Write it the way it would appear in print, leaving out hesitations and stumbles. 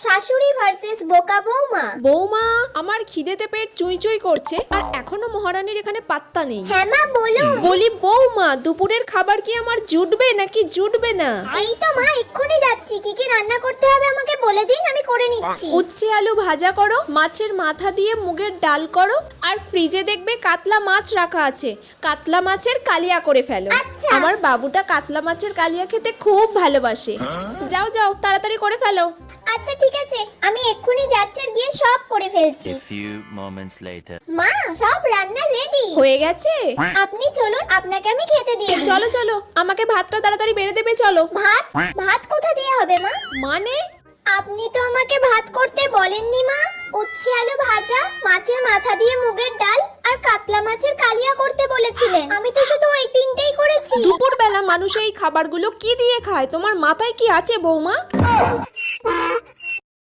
শাশুড়ি ভার্সেস বোকা বৌমা। বৌমা, আমার খিদেতে পেট চুই চুই করছে আর এখনো মহারানীর এখানে পাত্তা নেই। হ্যাঁ মা বলো। বলি বৌমা, দুপুরের খাবার কি আমার জুটবে নাকি জুটবে না? এই তো মা এক্ষুনি যাচ্ছি, কি কি রান্না করতে হবে আমাকে বলে দিন, আমি করে নিচ্ছি। উচ্ছে আলু ভাজা করো, মাছের মাথা দিয়ে মুগের ডাল করো, আর ফ্রিজে দেখবে কাতলা মাছ রাখা আছে, কাতলা মাছের কালিয়া করে ফেলো। আচ্ছা। আমার বাবুটা কাতলা মাছের কালিয়া খেতে খুব ভালোবাসে। যাও যাও তাড়াতাড়ি করে ফেলো। আচ্ছা ঠিক আছে, আমি এক্ষুনি যাচ্ছি আর গিয়ে সব করে ফেলছি। A few moments later. মা সব রান্না রেডি হয়ে গেছে? আপনি চলুন, আপনাকে আমি খেতে দিয়ে দিই। চলো চলো, আমাকে ভাতটা তাড়াতাড়ি বেড়ে দেবে, চলো। ভাত? ভাত কোথা দিয়ে হবে মা? মানে? আপনি তো আমাকে ভাত করতে বলেননি মা। উচ্ছে আলু ভাজা, মাছের মাথা দিয়ে মুগের ডাল আর কাতলা মাছের কালিয়া করতে বলেছিলেন। আমি তো শুধু ওই তিনটেই করেছি। দুপুরবেলা মানুষ এই খাবারগুলো কি দিয়ে খায়? তোমার মাথায় কি আছে বৌমা?